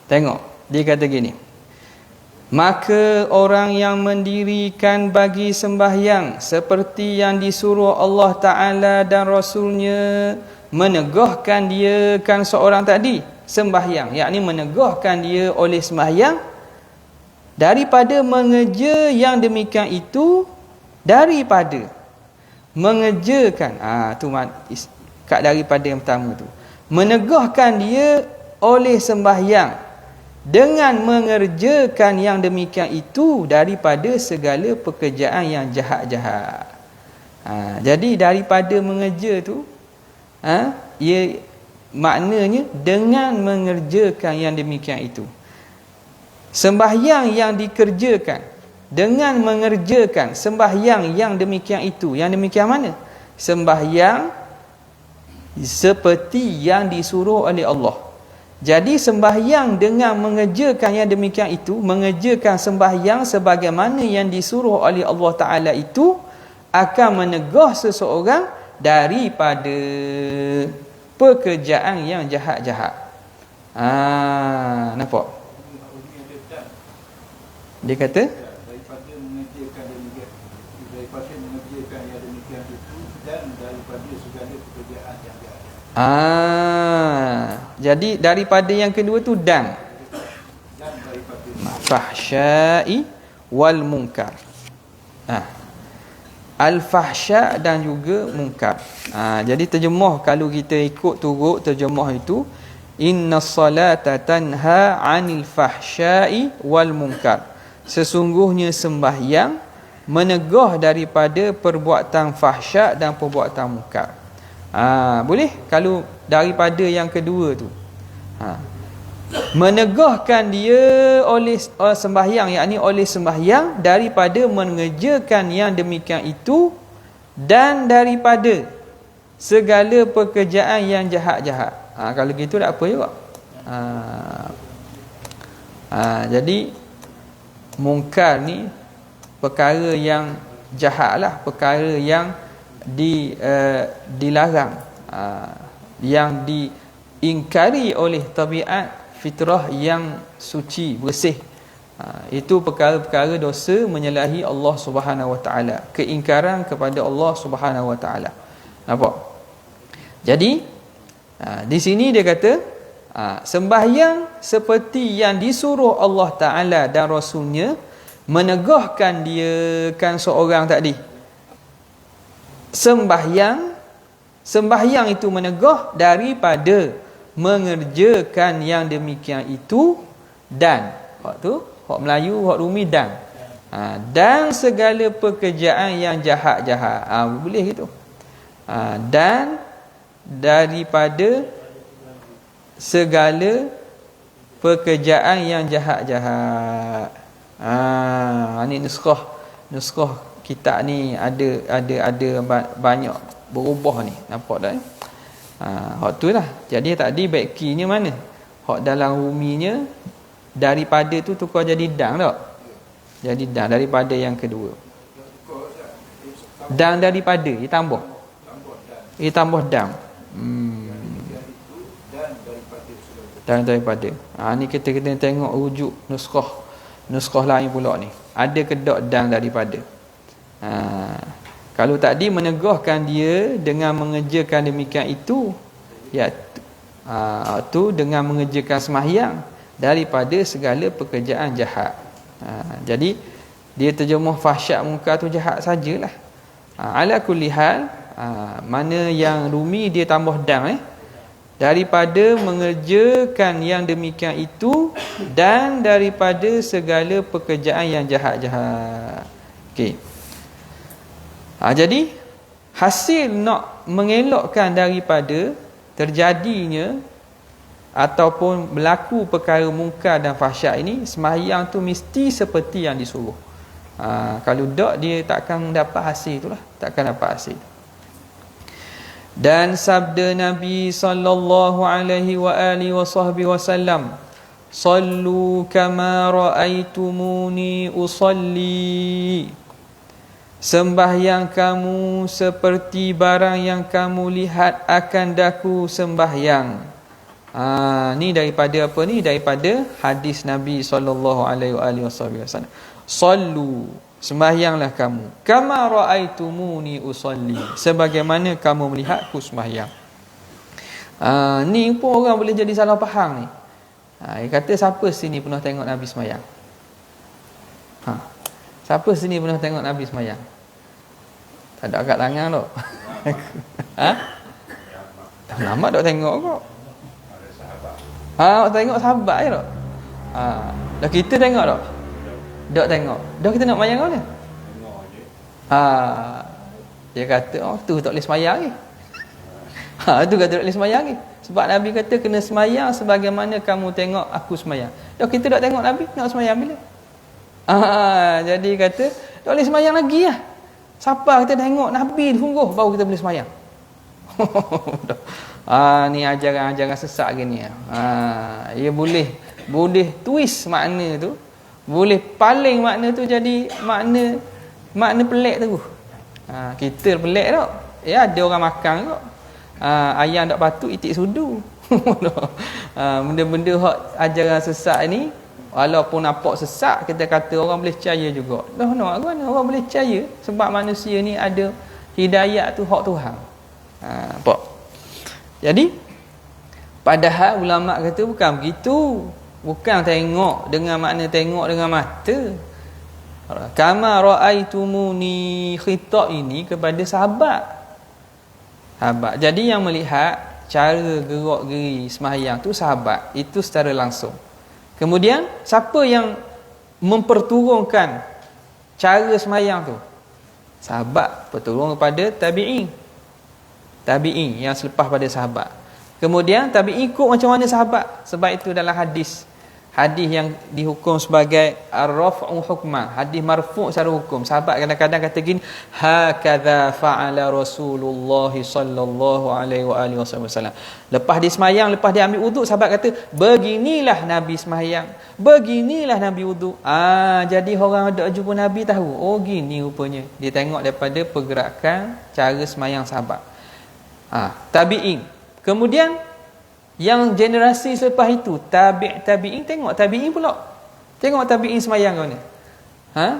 Tengok, dia kata gini. Maka orang yang mendirikan bagi sembahyang seperti yang disuruh Allah Ta'ala dan Rasulnya, menegahkan dia kan seorang tadi sembahyang, yakni menegahkan dia oleh sembahyang daripada mengerja yang demikian itu, daripada mengerjakan tu kat daripada yang pertama tu, menegahkan dia oleh sembahyang dengan mengerjakan yang demikian itu daripada segala pekerjaan yang jahat-jahat. Jadi daripada mengerja tu, ia maknanya dengan mengerjakan yang demikian itu. Sembahyang yang dikerjakan dengan mengerjakan sembahyang yang demikian itu. Yang demikian mana? Sembahyang seperti yang disuruh oleh Allah. Jadi sembahyang dengan mengerjakan yang demikian itu, mengerjakan sembahyang sebagaimana yang disuruh oleh Allah Ta'ala itu, akan menegah seseorang daripada pekerjaan yang jahat-jahat. Nampak? Dia kata daripada mengerjakan yang demikian itu dan daripada segala pekerjaan yang jahat. Jadi daripada yang kedua tu dan fahsya'i wal munkar. Al-fahsya' dan juga munkar. Jadi terjemah, kalau kita ikut turut terjemah itu, inna salata tanha 'anil fahsya'i wal munkar. Sesungguhnya sembahyang menegah daripada perbuatan fahsya' dan perbuatan munkar. Boleh kalau daripada yang kedua tu, menegahkan dia oleh sembahyang, yakni oleh sembahyang daripada mengerjakan yang demikian itu dan daripada segala pekerjaan yang jahat-jahat. Kalau gitu tak apa juga. Jadi mungkar ni perkara yang jahat lah, perkara yang dilarang, yang diingkari oleh tabiat fitrah yang suci, bersih. Itu perkara-perkara dosa menyalahi Allah Subhanahu Wa Taala, keingkaran kepada Allah Subhanahu Wa Taala. Nampak? Jadi di sini dia kata sembahyang seperti yang disuruh Allah Taala dan Rasulnya, menegahkan dia kan seorang tadi. Sembahyang itu menegah daripada mengerjakan yang demikian itu dan hak Melayu, hak Rumi dan segala pekerjaan yang jahat-jahat. Boleh gitu. Dan daripada segala pekerjaan yang jahat-jahat. Ini nuskah kitab ni ada banyak berubah ni, nampak tak? Hak tu lah. Jadi tadi backkinya mana? Hak dalam ruminya daripada tu tukar jadi dang tak? Jadi dang daripada yang kedua. Dang daripada ditambah. Ditambah dang. Dan daripada. Ni kita kena tengok rujuk nuskah lain pula ni. Ada kedak dang daripada. Kalau tadi menegahkan dia dengan mengerjakan demikian itu, tu dengan mengerjakan sembahyang daripada segala pekerjaan jahat. Jadi dia terjemah fahsyak munkar tu jahat sajalah. Ala kulli hal, mana yang Rumi dia tambah dang daripada mengerjakan yang demikian itu dan daripada segala pekerjaan yang jahat-jahat. Okey. Jadi hasil nak mengelakkan daripada terjadinya ataupun berlaku perkara mungkar dan fahsyat ini, sembahyang tu mesti seperti yang disuruh. Kalau tak, dia takkan dapat hasil itulah, takkan dapat hasil. Dan sabda Nabi sallallahu alaihi wa alihi wasallam, sallu kama raaitumuni usalli. Sembahyang kamu seperti barang yang kamu lihat akan daku sembahyang. Ni daripada apa ni? Daripada hadis Nabi sallallahu alaihi wasallam. Sallu, sembahyanglah kamu, kama raaitumuni usalli, sebagaimana kamu melihatku sembahyang. Ni pun orang boleh jadi salah faham ni. Dia kata siapa sini pernah tengok Nabi sembahyang? Siapa sini pernah tengok Nabi sembahyang? Tak ada kat tangan tak? Lama tak tengok kok. Tengok sahabat je tak? Dah kita tengok tak? Tak tengok. Dah kita nak sembahyang mana? Dia kata, tu tak boleh sembahyang ni. Tu kata tak boleh sembahyang ni. Sebab Nabi kata kena sembahyang sebagaimana kamu tengok aku sembahyang. Dah kita tak tengok Nabi, nak sembahyang bila? Jadi kata tak boleh sembahyang lagi lah. Siapa kita tengok Nabi sungguh baru kita boleh sembahyang. Ni ajaran-ajaran sesat gini. Ia boleh twist makna tu, boleh paling makna tu jadi makna pelik tu. Kita pelik tak? Ya, ada orang makan kok. Ayam tak patut itik sudu. Benda-benda hak ajaran sesat ni, walaupun nampak sesat, kita kata orang boleh percaya juga. Orang boleh percaya sebab manusia ni ada hidayat tu hak Tuhan. Nampak? Jadi padahal ulama kata bukan begitu. Bukan tengok dengan makna tengok dengan mata. Kama raaitumuni, khitab ini kepada sahabat. Jadi yang melihat cara gerak-geri sembahyang tu sahabat, itu secara langsung. Kemudian siapa yang memperturunkan cara sembahyang tu? Sahabat berturun kepada tabi'in yang selepas pada sahabat. Kemudian tabi'in ikut macam mana sahabat. Sebab itu dalam hadis yang dihukum sebagai ar-raf'u hukman, hadis marfu' secara hukum, sahabat kadang-kadang kata gini, hakadha fa'ala Rasulullah sallallahu alaihi wasallam. Lepas dia sembahyang, lepas dia ambil wuduk, sahabat kata beginilah Nabi sembahyang, beginilah Nabi wuduk. Jadi orang ada jumpa Nabi tahu, gini rupanya. Dia tengok daripada pergerakan cara sembahyang sahabat. Tabi'in. Kemudian yang generasi selepas itu, tabi'in, tengok tabi'in pula. Tengok tabi'in sembahyang ke mana?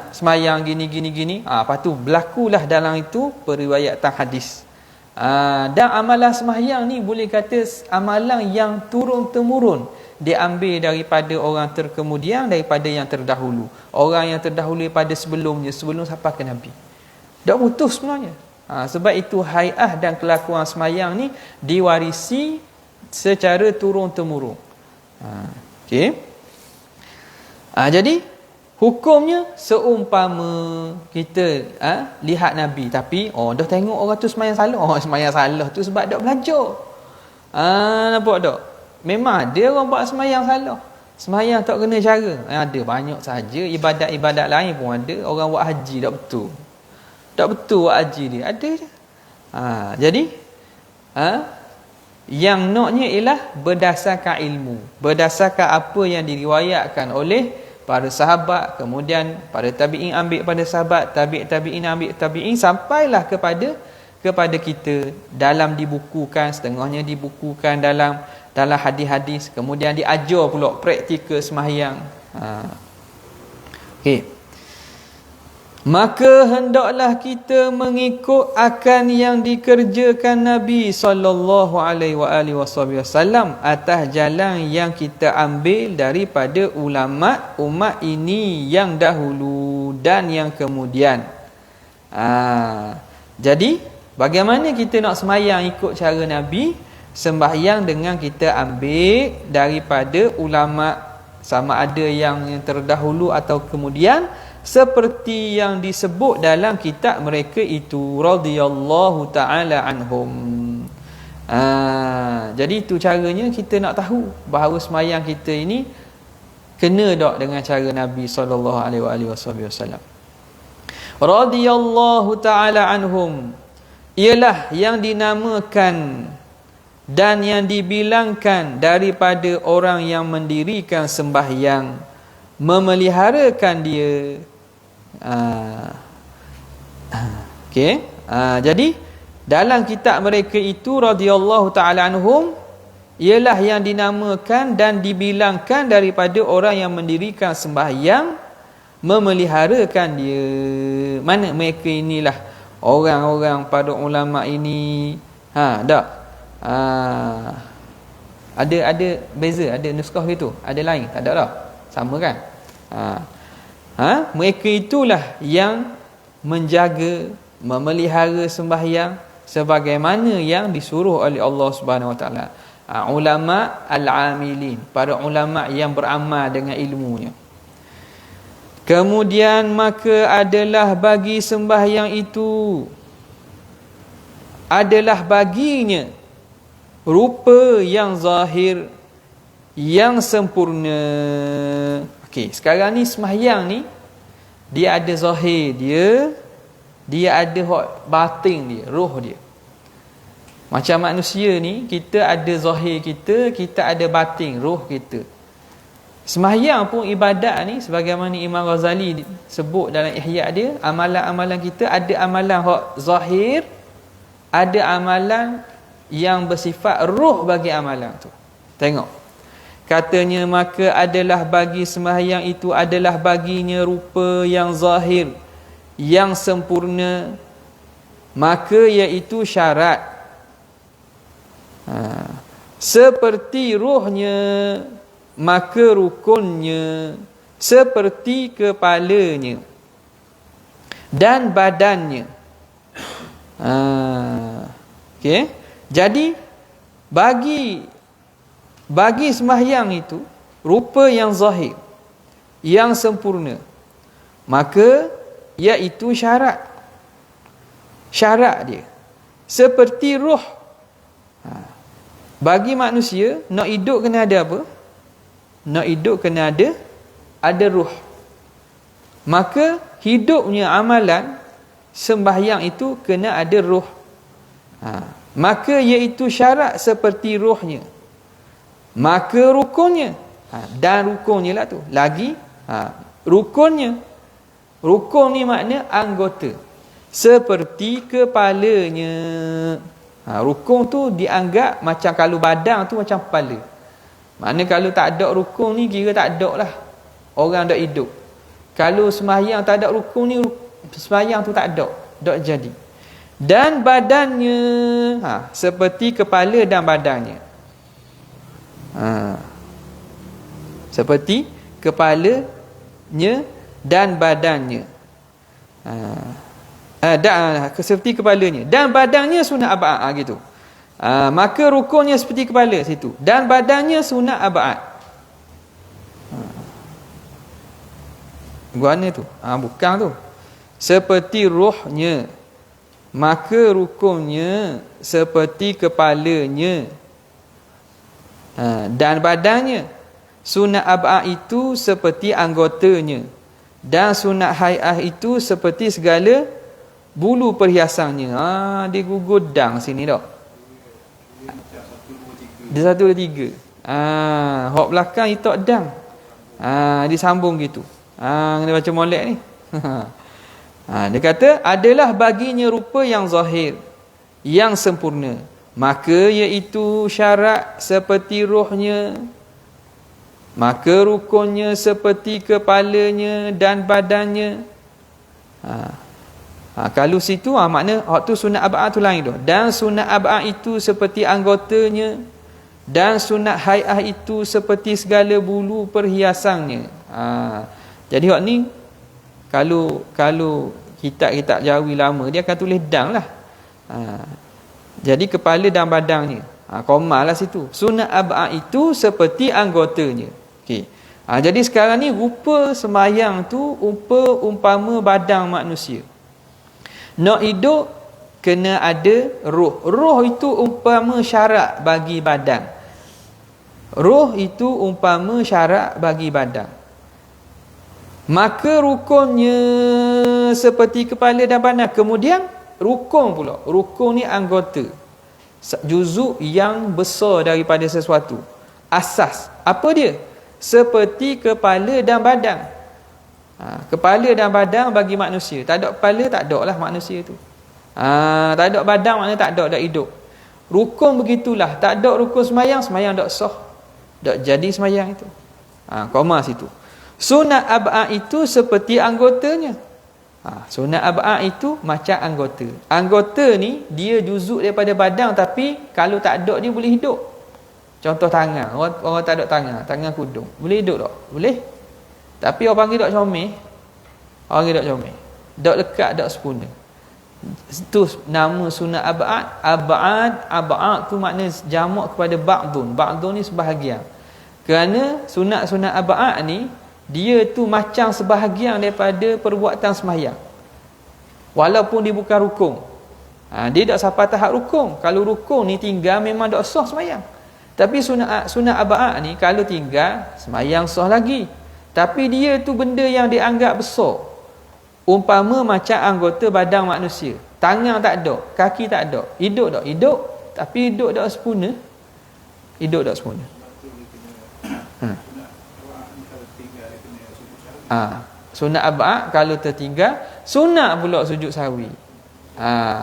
Sembahyang gini. Lepas tu berlakulah dalam itu periwayatan hadis. Dan amalan sembahyang ni boleh kata amalan yang turun-temurun, diambil daripada orang terkemudian, daripada yang terdahulu. Orang yang terdahulu daripada sebelum sampai ke Nabi. Tak putus sebenarnya. Sebab itu hai'ah dan kelakuan sembahyang ni diwarisi secara turun-temurun. Okey. Jadi hukumnya seumpama kita lihat Nabi, tapi dah tengok orang tu sembahyang salah. Sembahyang salah tu sebab tak belajar. Nampak tak? Memang ada orang buat sembahyang salah. Sembahyang tak kena cara. Ada banyak saja ibadat-ibadat lain pun ada. Orang buat haji tak betul. Tak betul buat haji dia. Ada je. Jadi yang naknya ialah berdasarkan ilmu, berdasarkan apa yang diriwayatkan oleh para sahabat, kemudian para tabi'in ambil pada sahabat, tabi'in ambil tabi'in, sampailah kepada kita, dalam dibukukan, setengahnya dibukukan dalam hadis-hadis, kemudian diajar pula praktikal sembahyang. Okey. Maka hendaklah kita mengikut akan yang dikerjakan Nabi sallallahu alaihi wasallam atas jalan yang kita ambil daripada ulama umat ini yang dahulu dan yang kemudian. Jadi bagaimana kita nak sembahyang ikut cara Nabi? Sembahyang dengan kita ambil daripada ulama, sama ada yang terdahulu atau kemudian, seperti yang disebut dalam kitab mereka itu, radhiyallahu ta'ala anhum. Jadi itu caranya kita nak tahu bahawa sembahyang kita ini kena tak dengan cara Nabi sallallahu alaihi wasallam. Radhiyallahu ta'ala anhum ialah yang dinamakan dan yang dibilangkan daripada orang yang mendirikan sembahyang, memeliharakan dia. Okey. Jadi dalam kitab mereka itu radhiyallahu ta'ala anhum ialah yang dinamakan dan dibilangkan daripada orang yang mendirikan sembahyang, memeliharakan dia. Mana mereka inilah orang-orang para ulama ini. Tak? Ada beza, ada nuskah gitu, ada lain, tak ada lah, sama kan? Mereka itulah yang menjaga, memelihara sembahyang sebagaimana yang disuruh oleh Allah Subhanahu Wa Taala. Ulama al-amilin, para ulama yang beramal dengan ilmunya. Kemudian maka adalah bagi sembahyang itu, adalah baginya rupa yang zahir, yang sempurna. Okey, sekarang ni sembahyang ni dia ada zahir dia ada batin dia, roh dia. Macam manusia ni, kita ada zahir kita ada batin, roh kita. Sembahyang pun ibadat ni, sebagaimana Imam Ghazali sebut dalam Ihya dia, amalan-amalan kita ada amalan zahir, ada amalan yang bersifat roh bagi amalan tu. Tengok. Katanya maka adalah bagi sembahyang itu, adalah baginya rupa yang zahir, yang sempurna, maka iaitu syarat. Seperti rohnya, maka rukunnya, seperti kepalanya dan badannya. Okey. Jadi bagi sembahyang itu rupa yang zahir, yang sempurna, maka iaitu syarat dia. Seperti roh. Bagi manusia nak hidup kena ada apa? Nak hidup kena ada roh. Maka hidupnya amalan sembahyang itu kena ada roh. Maka iaitu syarat seperti rohnya, maka rukunnya, dan rukunnya lah tu lagi, rukunnya, rukun ni makna anggota, seperti kepalanya. Rukun tu dianggap macam kalau badan tu macam kepala. Makna kalau tak ada rukun ni kira tak ada lah, orang tak hidup. Kalau sembahyang tak ada rukun ni, sembahyang tu tak jadi. Dan badannya, seperti kepala dan badannya. Seperti kepalanya dan badannya. Seperti kepalanya dan badannya sunat ab'ad, gitu. Maka rukunnya seperti kepala situ, dan badannya sunat ab'ad. Guana tu, bukan tu. Seperti rohnya, maka rukunnya seperti kepalanya dan badannya. Sunat ab'ad itu seperti anggotanya, dan sunat hai'ah itu seperti segala bulu perhiasannya. Dia gudang sini tak? Dia 1, 2, 3. Hok belakang itu dang. Disambung gitu. Kena baca molek ni. Dia kata adalah baginya rupa yang zahir, yang sempurna, maka iaitu syarat seperti rohnya, maka rukunnya seperti kepalanya dan badannya. Kalau situ makna waktu sunat ab'ad tu lain tu. Dan sunat ab'ad itu seperti anggotanya, dan sunat hai'ah itu seperti segala bulu perhiasannya. Jadi hak ni kalau kitab-kitab Jawi lama dia akan tulis dang lah. Jadi kepala dan badannya. Komal lah situ. Sunat ab'ad itu seperti anggotanya. Okey. Jadi sekarang ni rupa sembahyang tu umpama badan manusia. Nak hidup kena ada roh. Roh itu umpama syarat bagi badan. Roh itu umpama syarat bagi badan. Maka rukunnya seperti kepala dan badan. Kemudian rukun pula. Rukun ni anggota, juzuk yang besar daripada sesuatu. Asas. Apa dia? Seperti kepala dan badan. Kepala dan badan bagi manusia. Tak ada kepala, tak ada lah manusia tu. Tak ada badan, maknanya tak ada hidup. Rukun begitulah, tak ada rukun semayang tak sah, tak jadi semayang itu. Koma situ. Sunat ab'ad itu seperti anggotanya. Sunat ab'ad itu macam anggota. Anggota ni dia juzuk daripada badan, tapi kalau tak ada dia boleh hidup. Contoh tangan, orang tak ada tangan kudung, boleh hidup tak? Boleh. Tapi orang panggil tak comel. Orang panggil tak comel. Tak lekat, tak sempurna. Itu nama sunat ab'ad. Ab'ad tu makna jamak kepada ba'dun. Ba'dun ni sebahagian. Kerana sunat ab'ad ni dia tu macam sebahagian daripada perbuatan sembahyang. Walaupun dia bukan rukun. Dia tak sampai tahap rukun. Kalau rukun ni tinggal memang tak sah sembahyang. Tapi sunat ab'ad ni kalau tinggal sembahyang sah lagi. Tapi dia tu benda yang dianggap besar. Umpama macam anggota badan manusia. Tangan tak ada, kaki tak ada. Hidup tak? Hidup. Tapi hidup tak sempurna. Hidup tak sempurna. Sunat ab'ad kalau tertinggal, sunat pula sujud sahwi.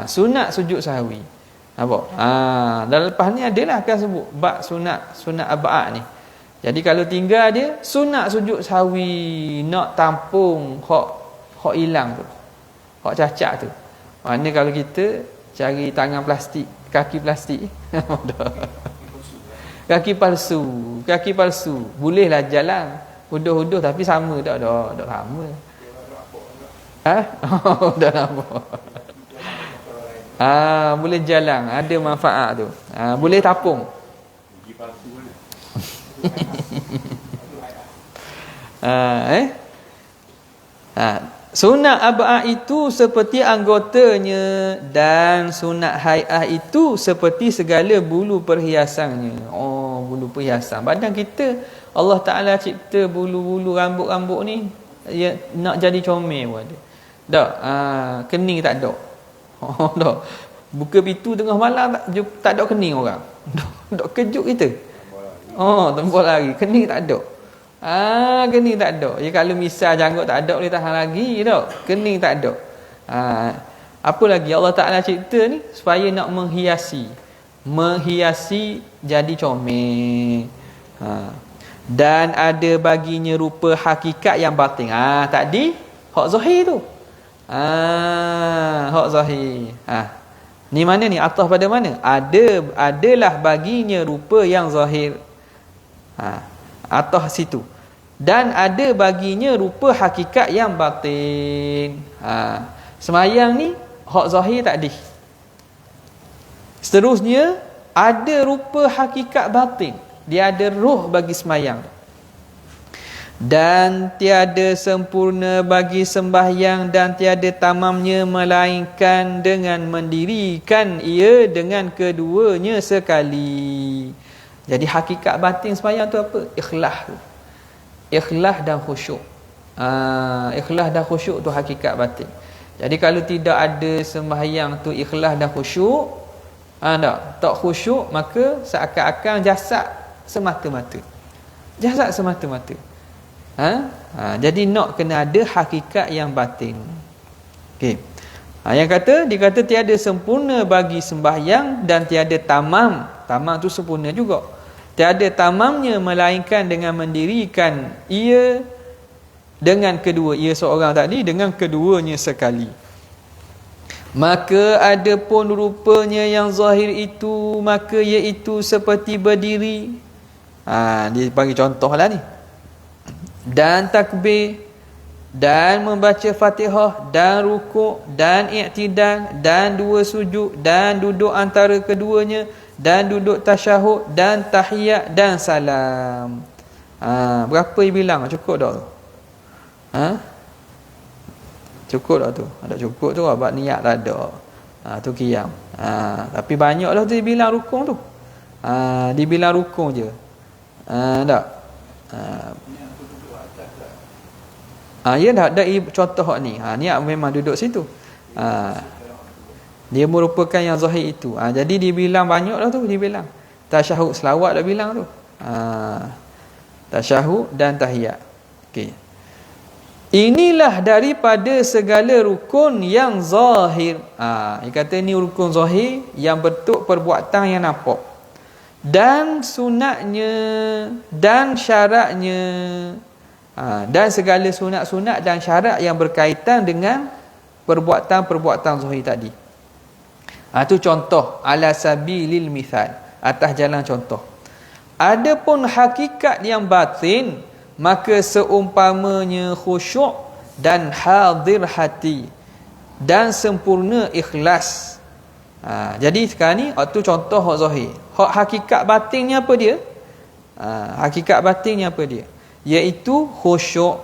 Sunat sujud sahwi. Nampak? Dan lepas ni adalah akan sebut bab sunat ab'ad ni. Jadi kalau tinggal dia, sunat sujud sahwi, nak tampung hak hilang tu, hak cacat tu. Mana kalau kita cari tangan plastik, kaki plastik kaki palsu bolehlah jalan huduh-huduh, tapi sama tak sama. Dah nampak. Boleh jalan, ada manfaat tu. Boleh tapung. Sunat ab'ad itu seperti anggotanya, dan sunat hai'ah itu seperti segala bulu perhiasannya. Bulu perhiasan badan kita, Allah Ta'ala cipta bulu-bulu rambut-rambut ni ya, nak jadi comel pun ada. Tak, kening tak ada. Tak. Buka pintu tengah malam tak ada kening orang. Tak kejut kita. Tembok lari, kening tak ada. Kening tak ada. Ya, kalau misal janggut tak ada boleh tahan lagi tak? Kening tak ada. Apa lagi Allah Ta'ala cipta ni supaya nak menghiasi jadi comel. Dan ada baginya rupa hakikat yang batin. Tadi hak zahir tu. Hak zahir. Ni mana ni? Atah pada mana? Adalah baginya rupa yang zahir. Atah situ. Dan ada baginya rupa hakikat yang batin. Semayang ni hak zahir tak ada. Seterusnya ada rupa hakikat batin. Dia ada roh bagi semayang. Dan tiada sempurna bagi sembahyang, dan tiada tamamnya melainkan dengan mendirikan ia dengan keduanya sekali. Jadi hakikat batin sembahyang tu apa? Ikhlas tu. Ikhlas dan khusyuk. Ikhlas dan khusyuk tu hakikat batin. Jadi kalau tidak ada sembahyang tu ikhlas dan khusyuk, tak khusyuk, maka seakan-akan jasad semata-mata. Jasad semata-mata. Jadi nak kena ada hakikat yang batin. Okey. Dia kata tiada sempurna bagi sembahyang dan tiada tamam. Tamam tu sempurna juga. Tiada tamamnya melainkan dengan mendirikan ia dengan kedua. Ia seorang tadi dengan keduanya sekali. Maka ada pun rupanya yang zahir itu, maka iaitu seperti berdiri. Dia bagi contoh lah ni. Dan takbir, dan membaca Fatihah, dan rukuk, dan i'tidal, dan dua sujud, dan duduk antara keduanya, dan duduk tasyahud, dan tahiyat, dan salam. Berapa dia bilang? Cukup tak tu? Cukup tak tu? Tak cukup tu sebab niat tak ada. Tu qiyam. Tapi banyak lah tu dia bilang rukun tu. Dia bilang rukun je. Tak? Ya dah ada contoh ni. Niat memang duduk situ. Dia merupakan yang zahir itu. Jadi dia bilang banyak lah tu, dia bilang. Tasyahud selawat dah bilang tu. Tasyahud dan tahiyat. Okey. Inilah daripada segala rukun yang zahir. Dia kata ni rukun zahir yang bentuk perbuatan yang nampak. Dan sunatnya dan syaratnya. Dan segala sunat-sunat dan syarat yang berkaitan dengan perbuatan-perbuatan zahir tadi. Itu contoh ala sabilil mithal, atas jalan contoh. Adapun hakikat yang batin, maka seumpamanya khusyuk dan hadir hati dan sempurna ikhlas. Jadi sekarang ni itu contoh hak zahir. Hak hakikat batinnya apa dia? Hakikat batinnya apa dia? Iaitu khusyuk,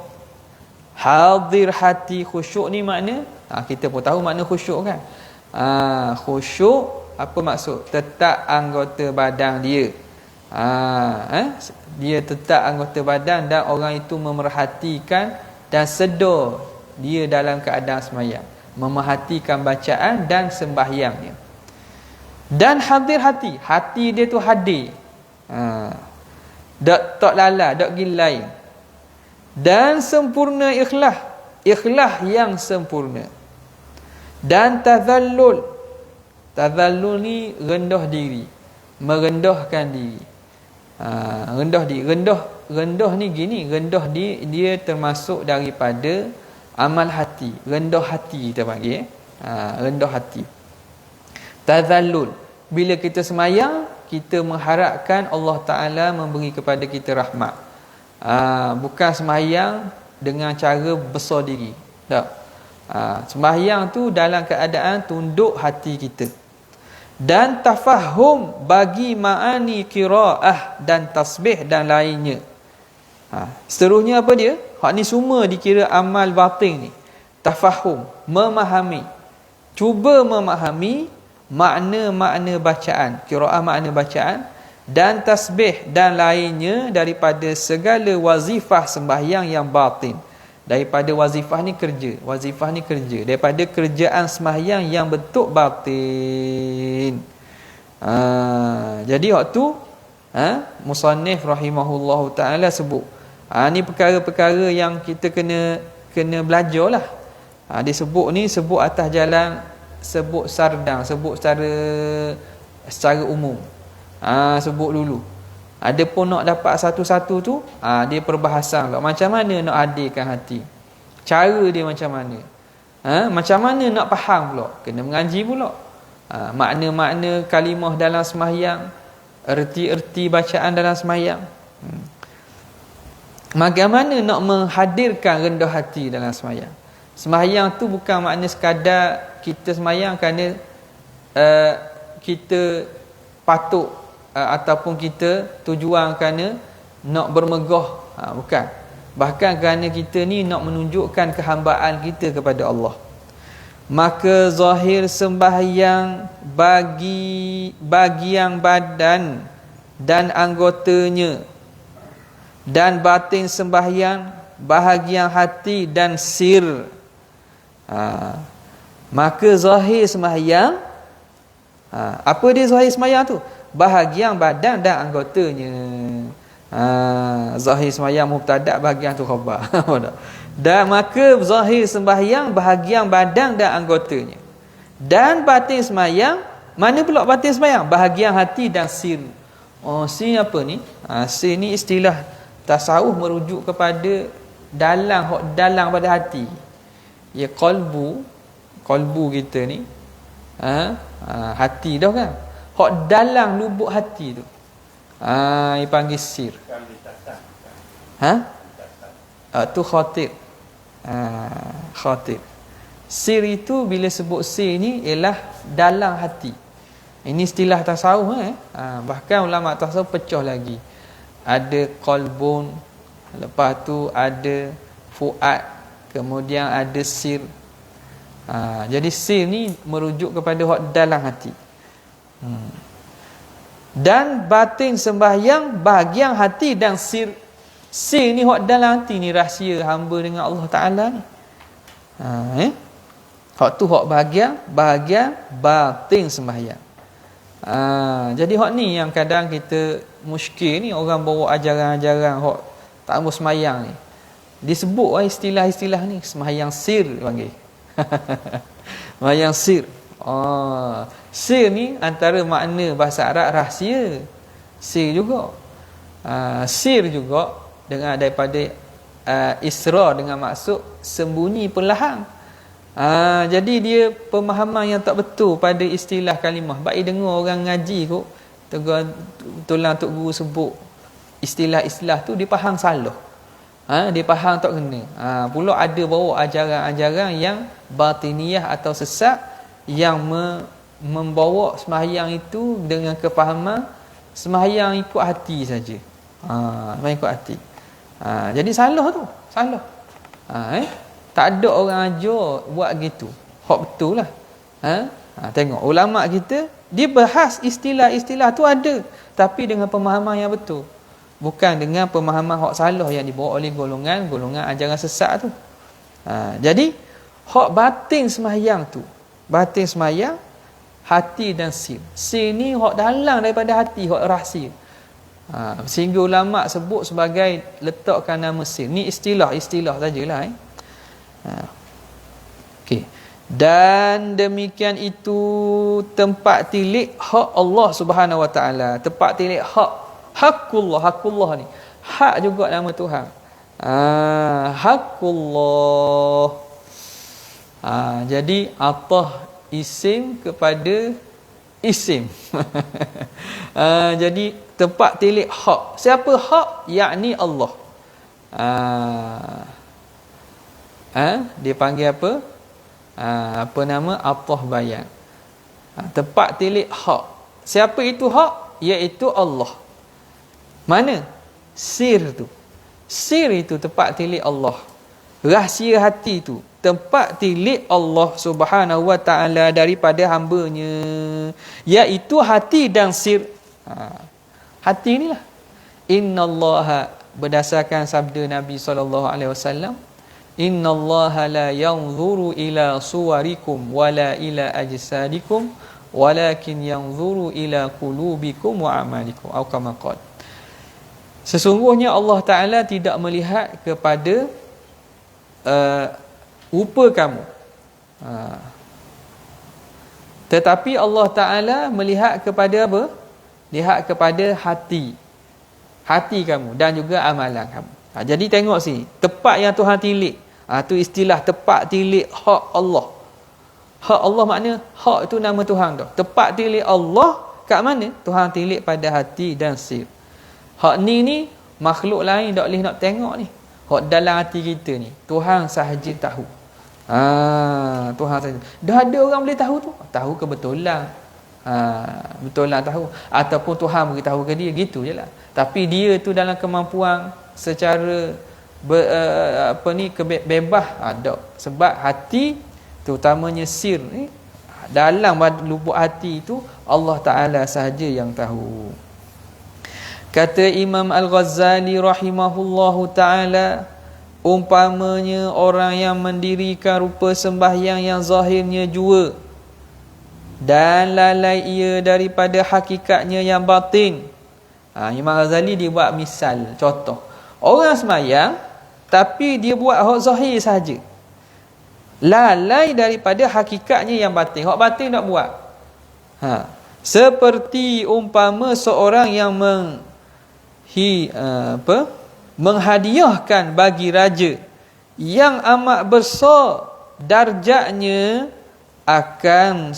hadir hati. Khusyuk ni makna kita pun tahu makna khusyuk kan. Khusyuk apa maksud? Tetap anggota badan dia. Dia tetap anggota badan dan orang itu memerhatikan dan sedar dia dalam keadaan sembahyang, memerhatikan bacaan dan sembahyangnya. Dan hadir hati, hati dia tu hadir, tak lala, tak gilai. Dan sempurna ikhlas, ikhlas yang sempurna. Dan tazallul, tazallul ni rendah diri, merendahkan diri. Rendah diri, rendah ni gini, rendah dia termasuk daripada amal hati, rendah hati kita panggil. Rendah hati, tazallul. Bila kita semayang, kita mengharapkan Allah Ta'ala memberi kepada kita rahmat. Bukan semayang dengan cara besar diri, tak. Sembahyang tu dalam keadaan tunduk hati kita. Dan tafahum bagi ma'ani qiraah dan tasbih dan lainnya. Seterusnya apa dia? Hak ni semua dikira amal batin ni. Tafahum, memahami, cuba memahami makna-makna bacaan, qiraah makna bacaan, dan tasbih dan lainnya daripada segala wazifah sembahyang yang batin. Daripada wazifah ni kerja, wazifah ni kerja, daripada kerjaan sembahyang yang bentuk batin. Jadi waktu musannif rahimahullahu taala sebut, ni perkara-perkara yang kita kena belajarlah. Dia sebut ni, sebut atas jalan, sebut sardang, sebut secara umum. Sebut dulu. Ada pun nak dapat satu-satu tu, dia perbahasan pula. Macam mana nak hadirkan hati, cara dia macam mana, macam mana nak faham pula, kena mengaji pula. Makna-makna kalimah dalam sembahyang, erti-erti bacaan dalam sembahyang. Bagaimana nak menghadirkan rendah hati dalam sembahyang. Sembahyang tu bukan makna sekadar kita sembahyang kerana kita patut ataupun kita tujuan kerana nak bermegah, bukan. Bahkan kerana kita ni nak menunjukkan kehambaan kita kepada Allah. Maka zahir sembahyang bagi bagian badan dan anggotanya, dan batin sembahyang bahagian hati dan sir. Maka zahir sembahyang, apa dia zahir sembahyang tu? Bahagian badan dan anggotanya. Zahir sembahyang mubtada', bahagian tu khabar. Dan maka zahir sembahyang bahagian badan dan anggotanya. Dan batin sembahyang, mana pula batin sembahyang? Bahagian hati dan sir. Sir apa ni? Sir ni istilah tasawuf merujuk kepada dalam pada hati. Ya, qalbu kita ni, hati dah kan. Hak dalam lubuk hati tu, dia panggil sir. Tu khatir. Khatir. Sir itu bila sebut sir ni ialah dalam hati. Ini istilah tasawuf. Bahkan ulama tasawuf pecah lagi. Ada qalbun, lepas tu ada fuad, kemudian ada sir. Jadi sir ni merujuk kepada hak dalam hati. Dan batin sembahyang bahagian hati dan sir. Sir ni hak dalam hati ni, rahsia hamba dengan Allah Ta'ala ni. Hak tu hak bahagian batin sembahyang. Jadi hak ni yang kadang kita muskil ni, orang bawa ajaran-ajaran hak tak mau sembahyang ni. disebut istilah-istilah ni, sembahyang sir panggil. Sembahyang sir. Sir ni antara makna bahasa Arab rahsia. Sir juga. Sir juga dengan daripada isra dengan maksud sembunyi perlahan. Jadi dia pemahaman yang tak betul pada istilah kalimah. Baik dengar orang ngaji kot, tulang tok guru sebut istilah-istilah tu dia faham salah. Dia faham tak kena. Pula ada bawa ajaran-ajaran yang batiniyah atau sesat yang membawa sembahyang itu dengan kefahaman sembahyang ikut hati saja. Sembahyang ikut hati. Jadi salah tu, salah. Tak ada orang ajar buat gitu. Hak betul lah. Tengok ulama kita dia bahas istilah-istilah tu ada, tapi dengan pemahaman yang betul. Bukan dengan pemahaman hak salah yang dibawa oleh golongan ajaran sesat tu. Jadi hak batin sembahyang tu, batin sembahyang hati dan sir. Sir ni hak dalam daripada hati, hak rahsia. Sehingga ulama sebut sebagai letakkan nama sir. Ni istilah sajalah. Okey. Dan demikian itu tempat tilik hak Allah Subhanahu Wa Taala, tempat tilik hakullah ni. Hak juga nama Tuhan. Hakullah. Jadi atah isim kepada isim. Jadi tempat tilik hak. Siapa hak? Yakni Allah. Dia panggil apa? Apa nama? Atah bayan. Tempat tilik hak. Siapa itu hak? Iaitu Allah. Mana? Sir tu. Sir itu tempat tilik Allah. Rahsia hati tu tempat tilik Allah Subhanahu Wa Taala daripada hamba-Nya, iaitu hati dan sir. Hati inilah. Innallaha, berdasarkan sabda Nabi SAW, innallaha la yanzuru ila suwarikum wala ila ajsadikum walakin yanzuru ila qulubikum wa amalikum, atau kama qala. Sesungguhnya Allah Ta'ala tidak melihat kepada rupa kamu, tetapi Allah Ta'ala melihat kepada apa? Lihat kepada hati kamu dan juga amalan kamu. Jadi tengok sini, tempat yang Tuhan tilik, tu istilah tempat tilik hak Allah. Hak Allah makna hak itu nama Tuhan tu. Tempat tilik Allah kat mana? Tuhan tilik pada hati dan sir. Hak ni makhluk lain tak boleh nak tengok ni. Hak dalam hati kita ni Tuhan sahaja tahu. Tuhan sahaja. Dah ada orang boleh tahu tu. Tahu kebetulan. Betulan tahu, ataupun Tuhan beritahu ke dia, gitu je lah. Tapi dia tu dalam kemampuan secara bebas ada. Sebab hati, terutamanya sir ni, dalam lubuk hati tu Allah Ta'ala sahaja yang tahu. Kata Imam Al-Ghazali rahimahullahu ta'ala, umpamanya orang yang mendirikan rupa sembahyang yang zahirnya jua dan lalai ia daripada hakikatnya yang batin. Imam Ghazali dia buat misal, contoh. Orang sembahyang tapi dia buat hak zahir saja, lalai daripada hakikatnya yang batin. Hak batin tak buat. Seperti umpama seorang yang menghadiahkan bagi raja yang amat besar darjatnya akan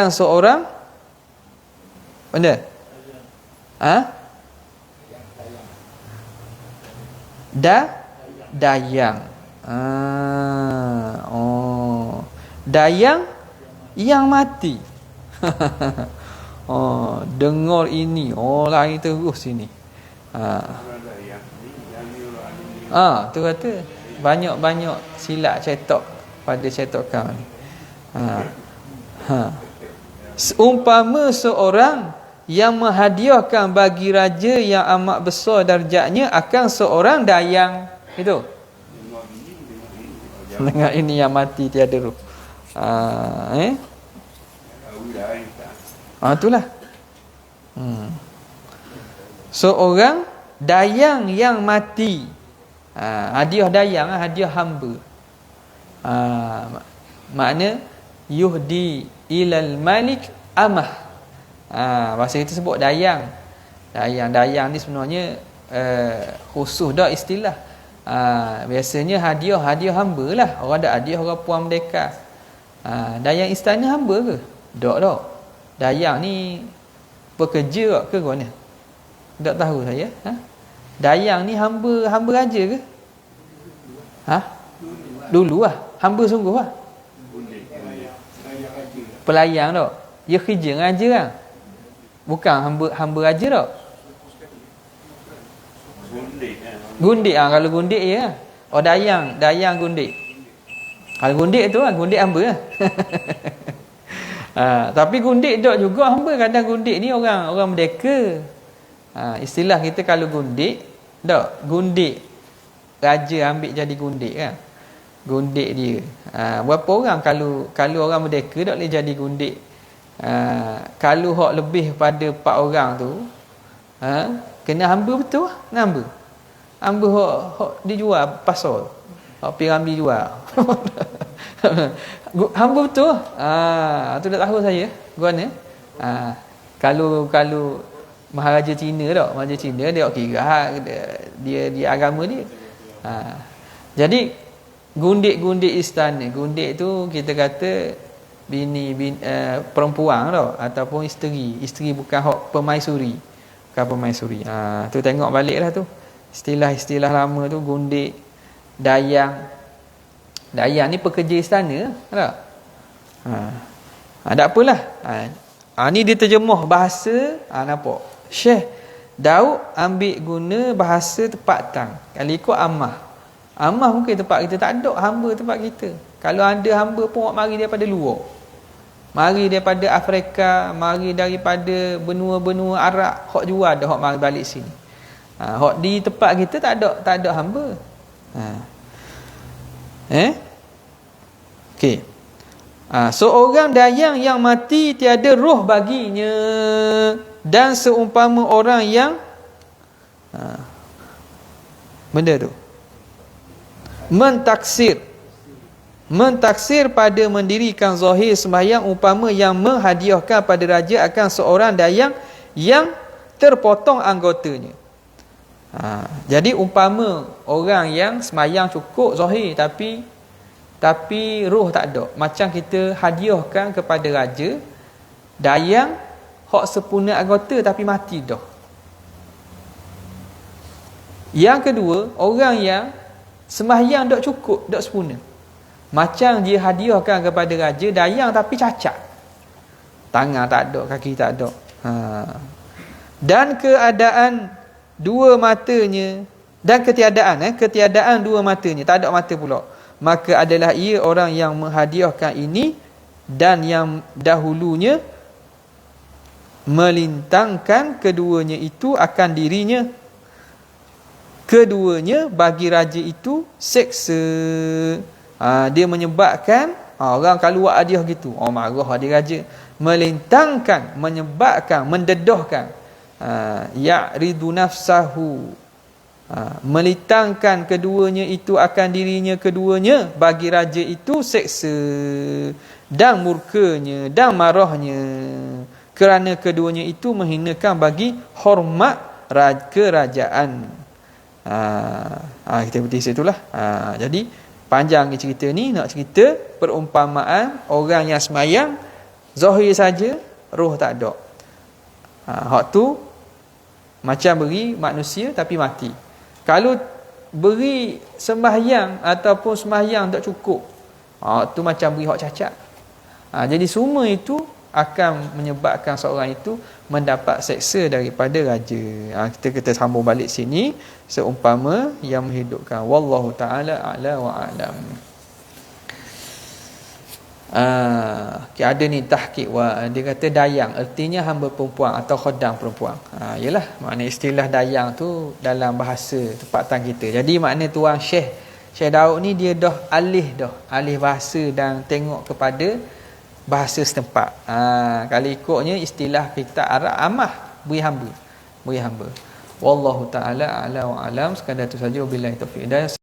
seorang benda dayang. Dayang yang mati. Dengar ini, lain terus ini. Tu kata banyak silap cetok pada cetokan ni. Umpama seorang yang menghadiahkan bagi raja yang amat besar darjatnya akan seorang dayang. Itu. Dengar ini yang mati tiada ruh. Itulah. Seorang dayang yang mati. Hadiah dayang, hadiah hamba. Makna yuhdi ilal malik amah. Bahasa kita sebut dayang. Dayang ni sebenarnya khusus dah istilah. Biasanya hadiah hamba lah. Orang ada hadiah orang puan merdeka. Dayang istana hamba ke? Tak. Dayang ni pekerja ke mana? Tak tahu saya. Dayang ni hamba raja ke? Dulu lah. Hamba sungguh lah. Pelayang tak? Dia kerja dengan raja kan? Bukan hamba raja tak? Gundik kalau gundik ya. Dayang gundik. Kalau gundik tu gundik hamba lah. Tapi gundik tak juga hamba. Kadang gundik ni orang merdeka. Istilah kita kalau gundik raja ambil jadi gundik kan. Gundik dia. Berapa orang kalau orang merdeka tak boleh jadi gundik. Kalau hak lebih pada 4 orang tu kena hamba betul lah. Hamba hak dijual pasar. Hak piramli jual. Hamba betul lah. Tu dah tahu saya. Guana. Kalau Maharaja Cina tak, Maharaja Cina dia kira dia agama dia. Jadi gundik istana, gundik tu kita kata bini perempuan tau ataupun isteri bukan hak pemaisuri. Bukan pemaisuri. Tu tengok baliklah tu. Istilah-istilah lama tu gundik, dayang. Dayang ni pekerja istana tak? Tak apalah. Ni dia terjemah bahasa nampak. Syekh Daud ambil guna bahasa tepat tang. Kalau ikut amah mungkin tempat kita tak ada hamba tempat kita. Kalau ada hamba pun mari daripada luar. Mari daripada Afrika, mari daripada benua-benua Arab, hok jual dah hok mari balik sini. Hok di tempat kita tak ada hamba. Okey. Seorang dayang yang mati tiada roh baginya dan seumpama orang yang benda tu mentaksir pada mendirikan zahir sembahyang umpama yang menghadiahkan pada raja akan seorang dayang yang terpotong anggotanya. Jadi umpama orang yang sembahyang cukup zahir tapi roh tak ada, macam kita hadiahkan kepada raja dayang hak sempurna anggota tapi mati dah. Yang kedua, orang yang sembahyang tak cukup, tak sempurna, macam dia hadiahkan kepada raja dayang tapi cacat, tangan tak ada, kaki tak ada. Dan keadaan dua matanya dan ketiadaan dua matanya, tak ada mata pula, maka adalah ia orang yang menghadiahkan ini dan yang dahulunya melintangkan keduanya itu akan dirinya. Keduanya bagi raja itu seksa. Dia menyebabkan orang kalau buat hadiah gitu, marah hadiah raja. Melintangkan, menyebabkan, mendedahkan. Ya'ridu nafsahu. Melintangkan keduanya itu akan dirinya keduanya bagi raja itu seksa dan murkanya dan marahnya, kerana keduanya itu menghinakan bagi hormat kerajaan. Kita berhenti situlah. Jadi panjang cerita ni, nak cerita perumpamaan orang yang semayang zahir saja, roh tak ada. Hak tu macam beri manusia tapi mati. Kalau beri sembahyang ataupun sembahyang tak cukup, tu macam beri hak cacat. Jadi semua itu akan menyebabkan seorang itu mendapat seksa daripada raja. Kita sambung balik sini, seumpama yang menghidupkan. Wallahu ta'ala a'la wa a'lam. Ada ni tahqiq dia kata dayang artinya hamba perempuan atau khodam perempuan. Yalah, makna istilah dayang tu dalam bahasa tempatan kita. Jadi makna tuan Syekh Daud ni dia dah alih bahasa dan tengok kepada bahasa setempat. Kalau ikutnya istilah kita Arab amah, beri hamba. Wallahu taala a'la wa alam. Sekadar itu saja, wabillahi taufiq hidayah.